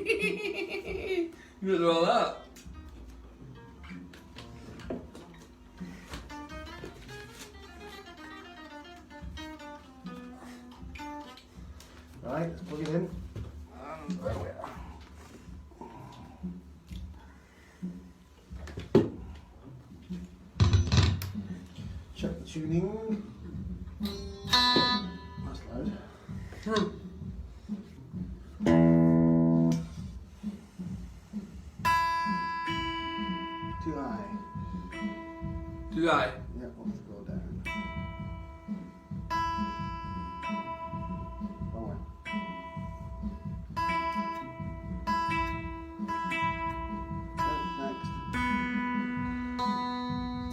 You do all that. Right, let's plug it in. And there we are. Check the tuning. That's loud. Too high. Too high. Yeah, we'll have to go down. Forward. Next.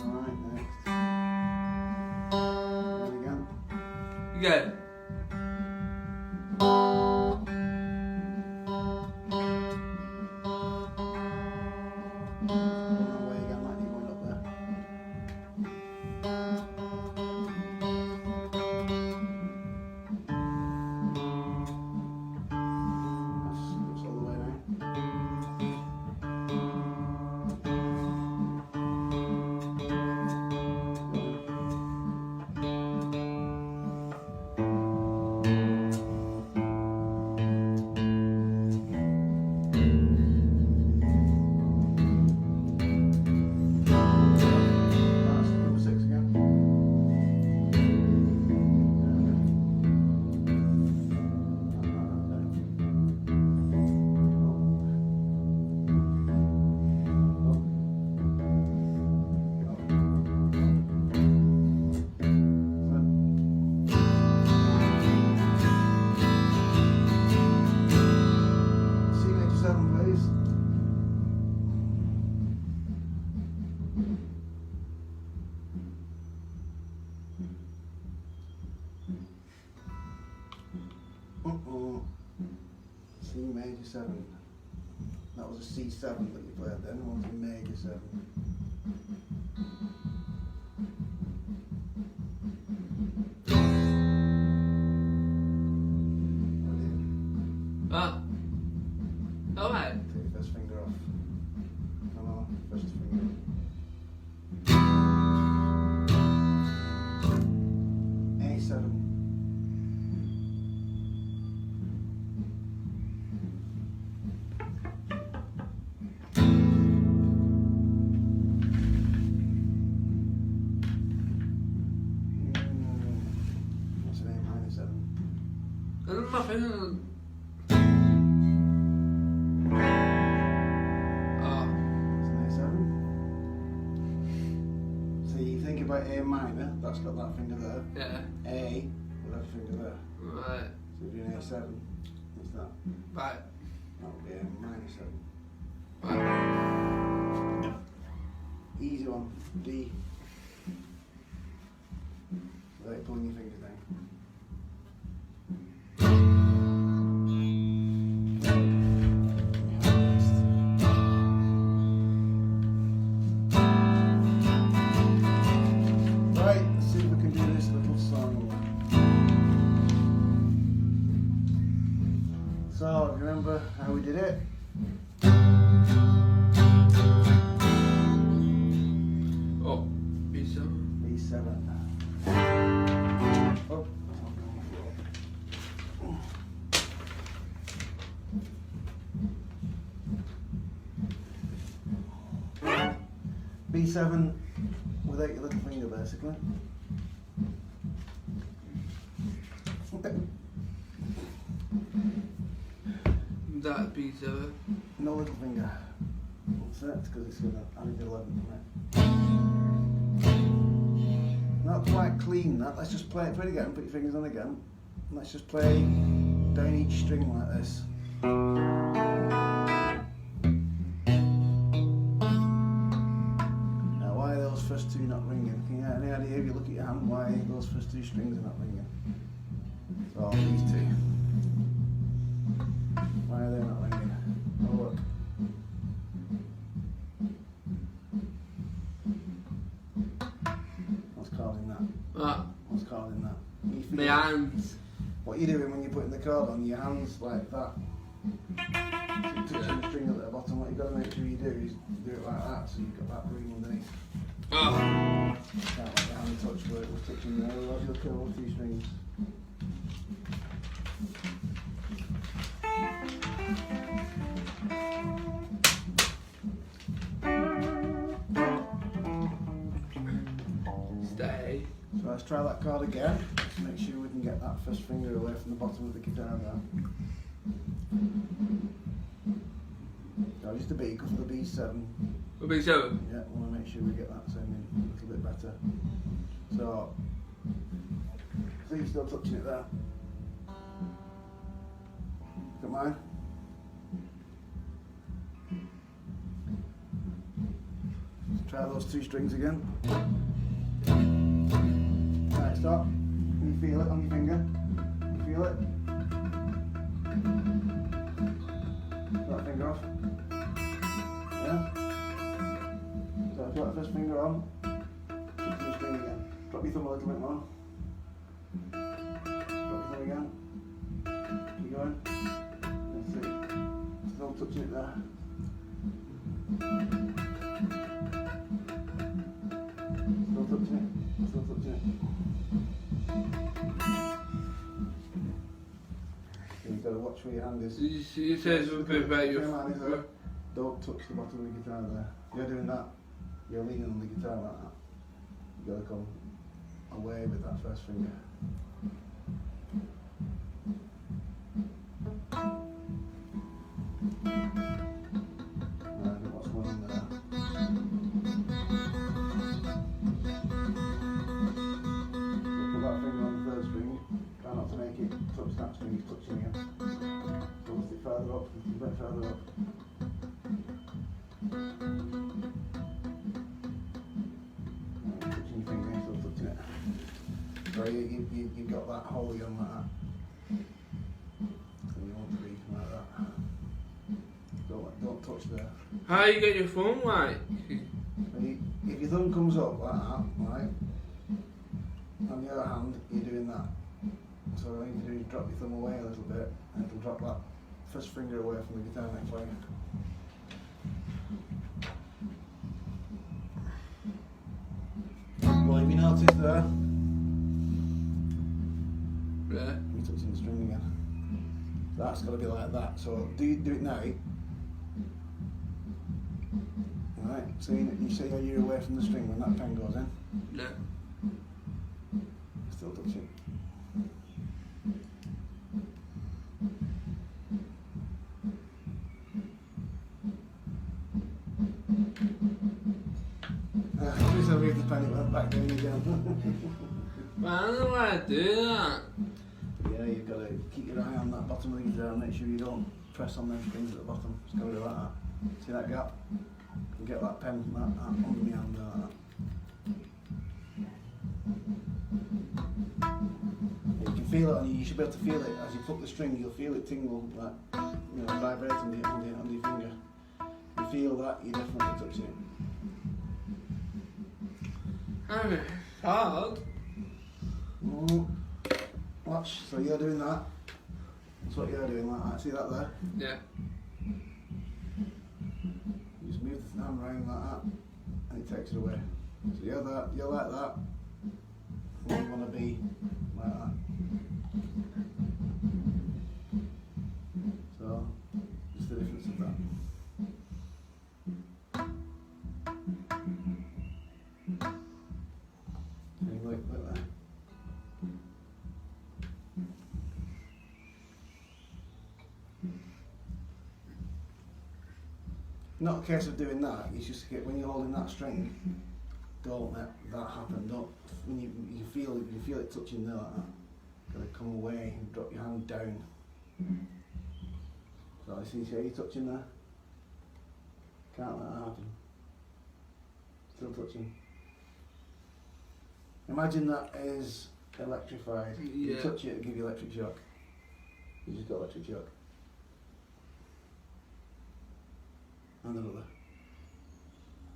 Alright, next. And again. You got it. C major 7. That was a C7 that you played then, it was a major 7. Ah. Alright. Take your first finger off. No, first finger. A7. What's an A minor 7? I don't know. About A minor, that's got that finger there. Yeah. A with that finger there. Right. So if you're an A7, what's that? Right. That would be A minor 7. Right. Easy one. D. Without pulling your fingers down. So, remember how we did it? Oh, B7. B7. Oh. B7 without your little finger, basically. That B7. No little finger. What's that? Because it's going to add 11, right? Not quite clean that. Let's just play it again. Put your fingers on again. Let's just play down each string like this. Now, why are those first two not ringing? Can you have any idea if you look at your hand why those first two strings are not ringing? So, these two. Why are they not ringing? Oh, look. What's causing that? What? What's causing that? My hands. What are you doing when you're putting the chord on? Your hands like that. So you're touching the string at the bottom, what you've got to make sure you do is do it like that, so you've got that green underneath. Oh. Can't let the hand touch where it was touching there, otherwise you'll kill all 2 strings. Stay. So let's try that chord again. Make sure we can get that first finger away from the bottom of the guitar there. So just a B, go for the B7. A B7. Yeah, we want to make sure we get that sounding a little bit better. So you're still touching it there. Look at mine. Try those 2 strings again. Right, stop. Can you feel it on your finger? Can you feel it? Drop that finger off. Yeah? So if you got the first finger on, touch the string again. Drop your thumb a little bit more. Drop your thumb again. Keep going. Let's see. Still touching it there. Still touching it. Still touching it. You've got to watch where your hand is. You said something about your. Don't touch the bottom of the guitar there. You're doing that. You're leaning on the guitar like that. You've got to come away with that first finger. Right, what's going on there? Put that finger on the 3rd string. Try not to make it touch that string it's touching you. So lift it further up, lift it a bit further up. Touching your finger, still touching it. So you've got that hole going like that. So you want to be like that. Don't touch there. How you get your phone like? If your thumb comes up like that, right, on the other hand, you're doing that. So what you need to do is drop your thumb away a little bit, and it'll drop that first finger away from the guitar neck player. Well, if you notice there, Yeah. you're touching the string again. That's got to be like that. So do it now. Right, so you see how you're away from the string when that pen goes in? No. Still touching. Please don't leave the pen, it went back down again. I don't know why I do that. Yeah, you've got to keep your eye on that bottom of the guitar and make sure you don't press on them strings at the bottom. It's got to be like that. See that gap? You get that pen under my hand like that. You can feel it, and you should be able to feel it as you pluck the string. You'll feel it tingle, like vibrate on your finger. You feel that, you're definitely touching it. I'm hard. Watch. So you're doing that. That's what you're doing, like that. See that there? Yeah. You just move the hand round like that, and it takes it away. So you're like that. And you want to be like that. So, just the difference of that. See, like that. Not a case of doing that. It's just when you're holding that string, don't let that happen. Don't when you feel it touching there like that. Gotta come away and drop your hand down. So I see you touching there. Can't let that happen. Still touching. Imagine that is electrified. You Yeah. touch it, it'll give you electric shock. You just got electric shock. And another.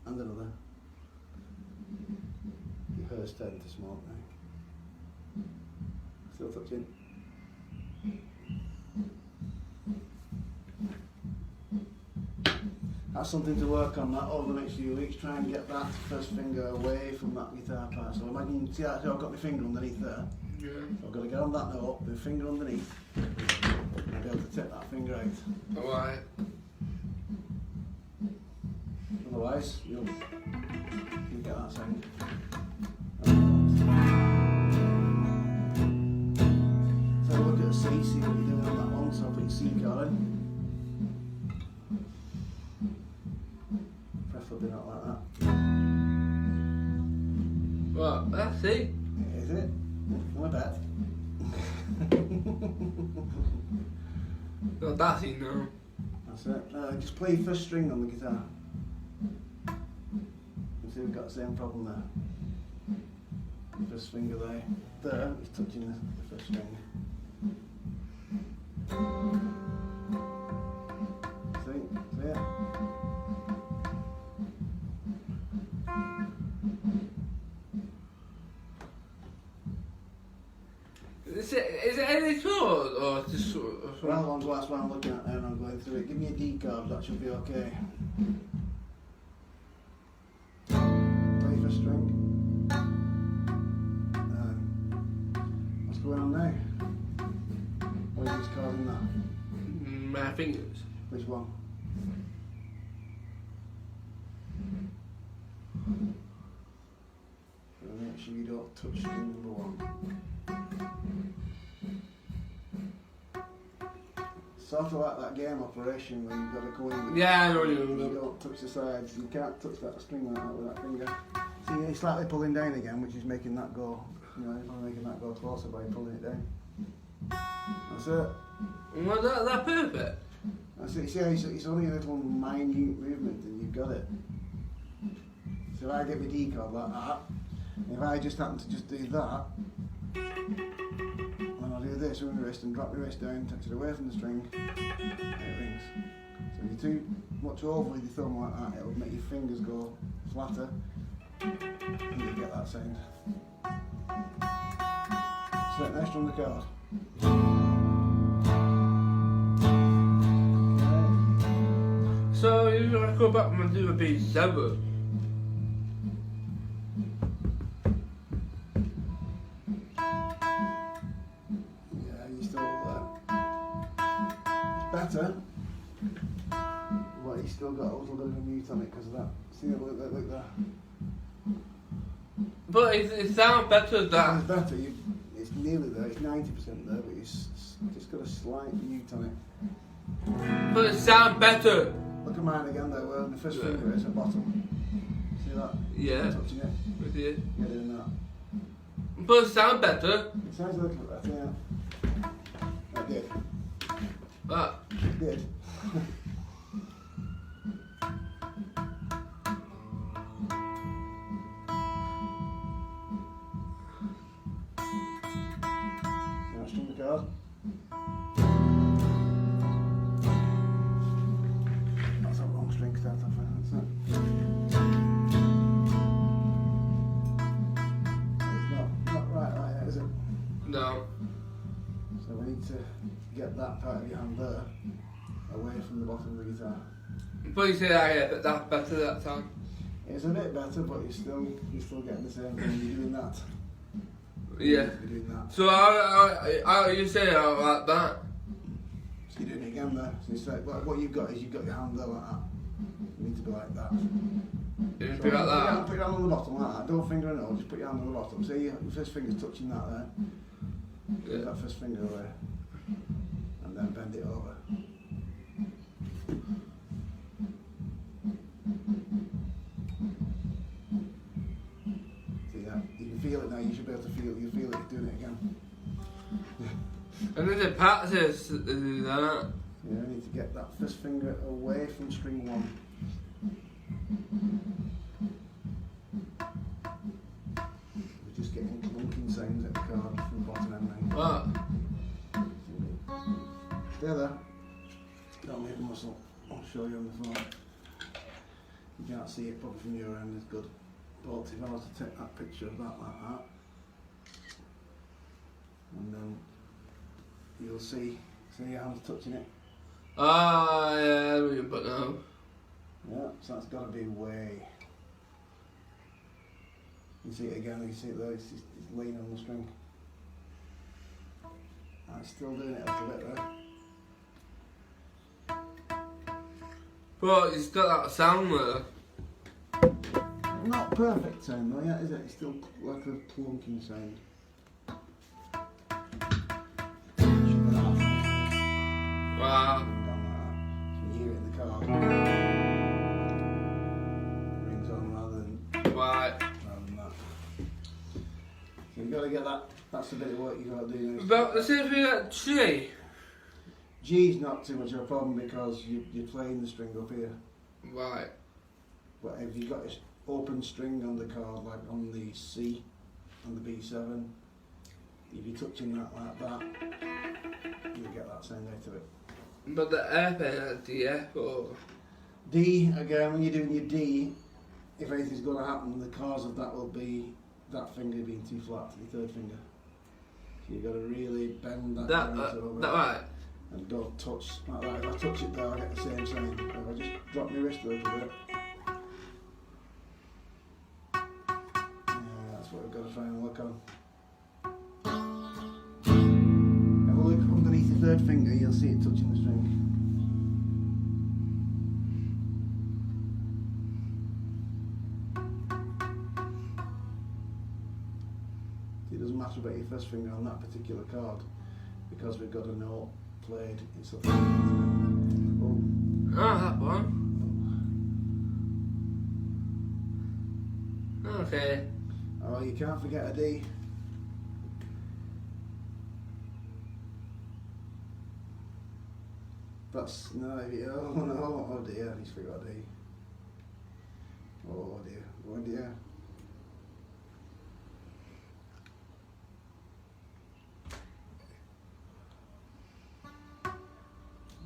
And another. Your hair's starting to smoke now. Still touching. that's something to work on that over the next few weeks. Try and get that first finger away from that guitar part. So imagine, see that I've got my finger underneath there? Yeah. So I've got to get on that note, with the finger underneath, and be able to take that finger out. Alright. Otherwise, you'll get that sound. So look at the C, see what you're doing on that one. So I'll put your C card in. Preferably not like that. What? That's it. Is it? I bet. No, that's it now. That's it. Just play your first string on the guitar. You see we've got the same problem there. The first finger there is touching the first string. See it? Is it any chord or just sort of? Well, that's what I'm looking at now and I'm going through it. Give me a D chord, that should be okay. Play first string. What's going on now? What is this causing that? My fingers. Which one? Make sure you don't touch string number 1. Sort of like that game operation where you've got to go in with Yeah, I know what you you mean. don't touch the sides. You can't touch that string like that with that finger. See, you're slightly pulling down again, which is making that go, you're making that go closer by pulling it down. That's it. Well, that's perfect. That's it. See, it's only a little minute movement and you've got it. So if I get my D chord like that, if I just happen to just do that, and I'll do this with my wrist and drop my wrist down, touch it away from the string, it rings. So if you're too much over with your thumb like that, it'll make your fingers go flatter, and you get that sound. So now strum the chord. So you gotta go back and do a B7. Better, but he's still got a little bit of a mute on it because of that. See, look there. But it sounds better It's than. better. It's nearly there. It's 90% there, but it's just got a slight mute on it. But it sounds better. Look at mine again though. Where the first finger is at bottom. See that? Yeah. Touching it. With you. Yeah, doing that. But it sounds better. It sounds a little bit better. Yeah. That did. But It did. Now strum the chord. That's a wrong string to start off with, that's it. It's not right like that, is it? no. So we need to get that part of your hand there away from the bottom of the guitar. But you say that, but that's better that time. It's a bit better, but you're still getting the same thing. You're doing that. Yeah. You're doing that. So how you say I like that? So you're doing it again there. So it's like, what you've got is you've got your hand there like that. You need to be like that. You So be like that. Put your hand on the bottom like that. Don't finger and all, just put your hand on the bottom. See, your first finger's touching that there. Put Yeah. that first finger away. And then bend it over. See that? You can feel it now. You should be able to feel it. You feel it doing it again. And then the practice to do that. Yeah, I need to get that first finger away from string 1. We're just getting clunking sounds at the card from the bottom end now. What? Stay there. Don't move the muscle. I'll show you on the phone. You can't see it probably from your end, it's good. But if I was to take that picture of that like that, and then you'll see your hands touching it. Ah, yeah, but no. Yeah. so that's got to be way. You see it again, you see it there, it's leaning on the string. I'm still doing it a little bit there. But it's got that sound there. Not perfect sound though, yet, is it? It's still like a clunking sound. Wow. Down like that. You hear it in the car. Rings on rather than Right. that. So you've got to get that. That's the bit of work you've got to do now. But the same thing at G. G's not too much of a problem because you're playing the string up here. Right. But if you've got an open string on the card, like on the C, on the B7, if you're touching that like that, you'll get that sound out of it. But the F and the F or D, again, when you're doing your D, if anything's going to happen, the cause of that will be that finger being too flat to the third finger. So you've got to really bend that down a little bit. that right. And don't touch like that. If I touch it there, I get the same sound. If I just drop my wrist a little bit. Yeah, that's what we've got to try and work on. Have a look underneath the third finger, you'll see it touching the string. It doesn't matter about your first finger on that particular card because we've got a note played in something. Oh. Ah, that one. Okay. Oh, you can't forget a D. That's no, oh no, oh dear, he's forgot a D. Oh dear, oh dear.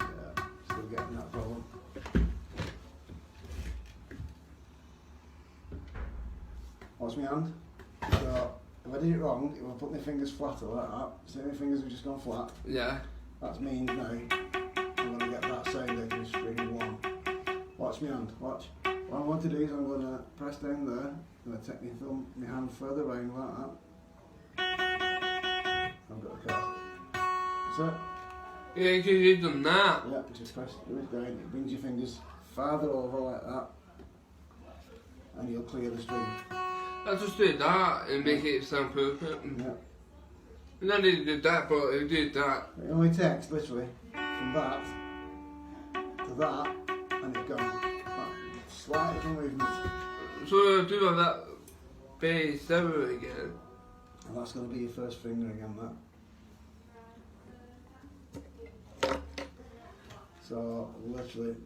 Yeah, still getting that problem. Watch my hand. So, if I did it wrong, if I put my fingers flatter like that, say my fingers have just gone flat, Yeah. that means now I'm going to get that sound out of the string one. Watch my hand, watch. What I'm going to do is I'm going to press down there, I'm going to take my hand further round like that. I've got a card. So, Yeah, because you've done that. yeah, just press it down, it brings your fingers farther over like that, and you'll clear the string. I just did that and make it sound perfect. Yeah. And then he did that, but he did that. It only takes literally from that to that, and it's gone. That slight little movement, So I do have that bass seven again. and that's going to be your first finger again. That. So literally,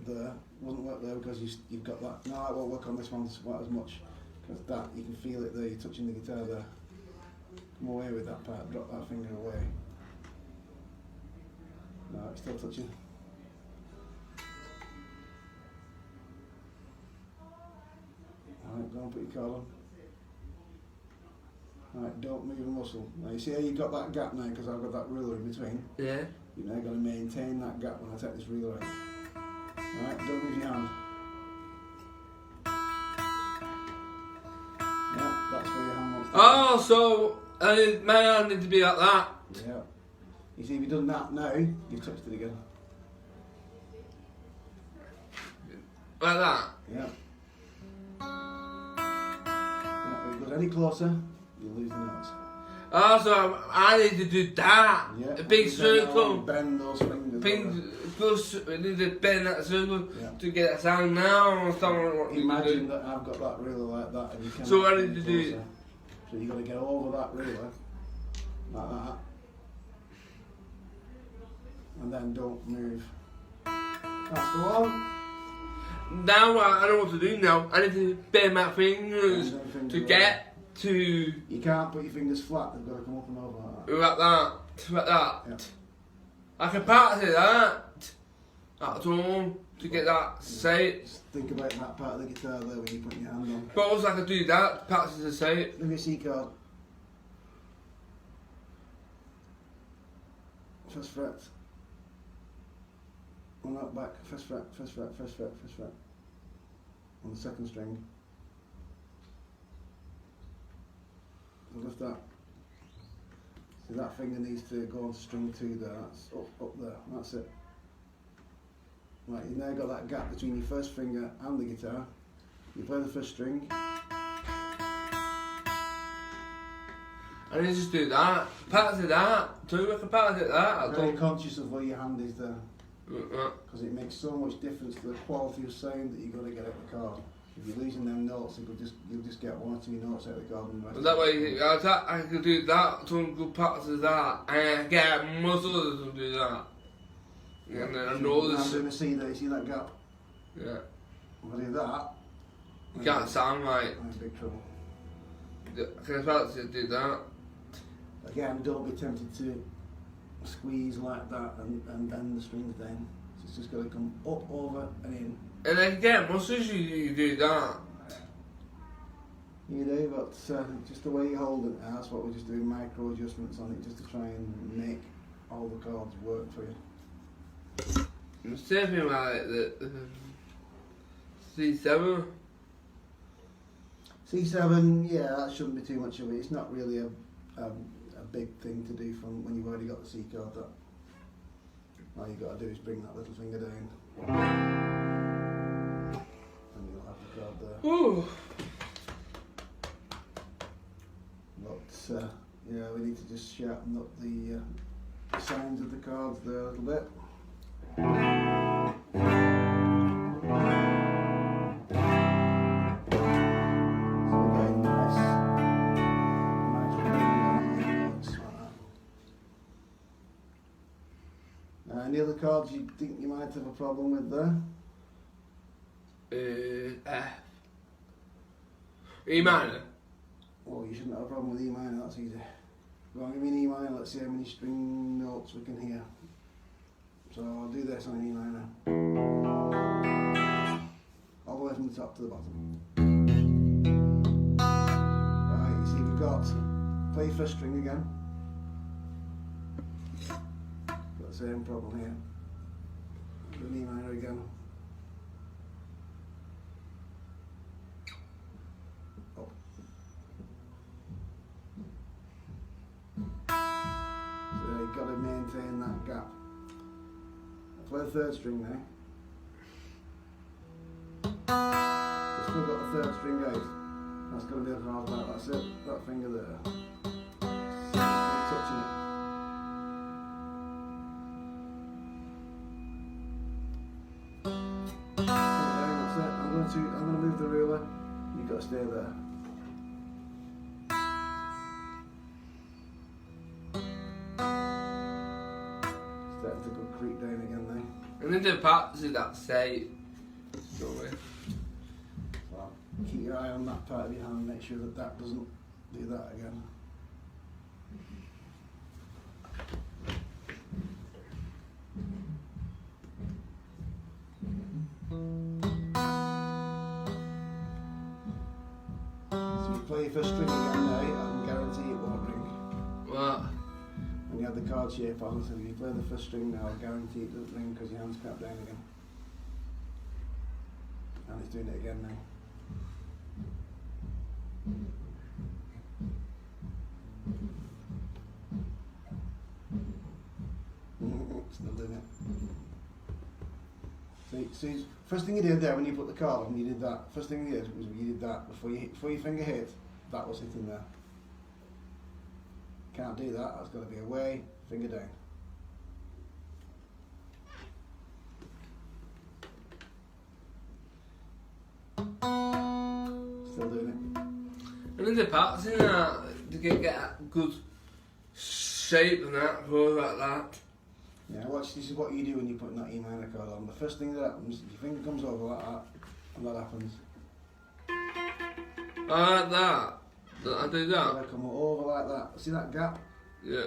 there wouldn't work there because you've got that. No, it won't work on this one quite as much because that you can feel it there. You're touching the guitar there. Come away with that part. Drop that finger away. No, it's still touching. Alright, go and put your card on. Alright, don't move a muscle. Now you see how you've got that gap now because I've got that ruler in between. Yeah. You're now going to maintain that gap when I take this ruler out. Alright, don't move your hand. Yeah, that's where your hand wants to be. Oh, so my hand needs to be like that. Yeah. You see, if you've done that now, you've touched it again. Like that. Yeah. Yeah, if it goes any closer, you'll lose the notes. Oh, so I need to do that. Yeah. A big You bend all- circle. Bend those fingers. Ping, we need to bend that circle Yeah. to get that sound now or something. What you Imagine do. that I've got that ruler like that and you can. So what I need to do- So you've got to get over that ruler, like that. And then don't move. That's the one. Now I know what to do now. I need to bend my fingers Bend them fingers to over. get to You can't put your fingers flat, they've got to come up and over like that. like that. Like that. Yeah. I can practice that at home to get that shape. Just think about that part of the guitar there when you put your hand on. But also I can do that to practice the shape. Let me see card. First fret. On that back, first fret, first fret, first fret, first fret. on the second string. So lift that. See that finger needs to go on to string 2 there, that's up there, that's it. Right, you've now got that gap between your first finger and the guitar. You play the first string. And you just do that. Practice that. Too, I can practice that. I Very don't. conscious of where your hand is there, Uh, because it makes so much difference to the quality of sound that you've got to get out of the chord. If you're losing them notes, you'll just get 1 or 2 notes out of the chord and the rest. that way, I can do that. So I'm good practice that. And I get muscles to do that. And then I know I'm this. doing a C there, you see that gap? Yeah. If I do that, You can't sound right. I'm in big trouble. I can practice to do that. Again, don't be tempted to squeeze like that and bend the strings down. It's just got to come up, over and in. And then again, muscles you do that. You do, but just the way you hold it, that's what we're just doing, micro adjustments on it, just to try and make all the chords work for you. I'm saving like the C7. C7, yeah, that shouldn't be too much of it. It's not really a big thing to do from when you've already got the C chord. That all you've got to do is bring that little finger down, and you'll have the chord there. Ooh. But yeah, we need to just sharpen up the sounds of the chords there a little bit. Any other chords you think you might have a problem with there? F. E minor. Oh, you shouldn't have a problem with E minor, that's easy. Go on, give me an E minor, let's see how many string notes we can hear. So I'll do this on an E minor. All the way from the top to the bottom. Right, you see we've got, play first string again. Got the same problem here. Do an E minor again. Up. So you've got to maintain that gap. Play the third string now. We've still got the third string out. That's going to be a hard note. That's it. That finger there. Still touching it. Okay, that's it. I'm going to move the ruler. You've got to stay there. Starting to go creep down again now. And then the practice that say. Don't we? Well, keep your eye on that part of your hand, make sure that that doesn't do that again. So you play your first string again now, I can guarantee it won't ring. What? When you have the chord shape on, so if you play the first string now, I guarantee it doesn't ring because your hand's clapped down again. And it's doing it again now. Still doing it. See, first thing you did there when you put the chord on, you did that. First thing you did was you did that before your finger hit. That was hitting there. Can't do that. That's got to be away, finger down. Still doing it. And then the practicing that to get a good shape and that, goes like that. Yeah, watch, this is what you do when you're putting that E minor chord on. The first thing that happens, your finger comes over like that, and that happens. I like that. I do that. They come over like that. See that gap? Yeah.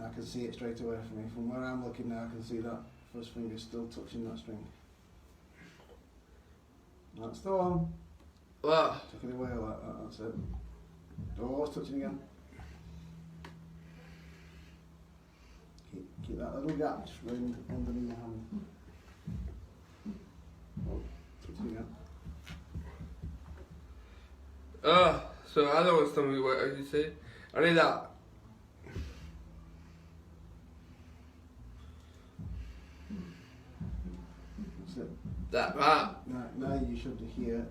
I can see it straight away from me. From where I'm looking now, I can see that first finger still touching that string. That's the one. What? Take it away like that, that's it. Oh, it's touching again. Keep that little gap just round underneath your hand. Oh, touch it again. So I don't want to tell me what you say. I need that. That's it. That. Now you should hear.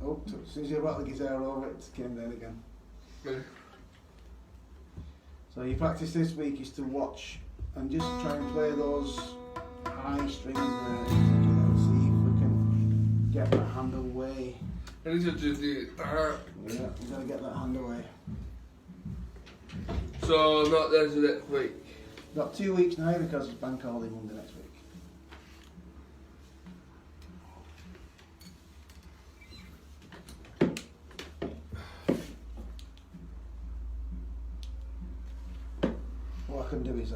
Oh, as soon as you brought the guitar over, it came down again. So your practice this week is to watch and just try and play those high strings there in particular. See if we can get that hand away. I need to just do that. Yeah, we gotta get that hand away. So not there to next week. Got 2 weeks now because it's bank holiday Monday next week. What I can do is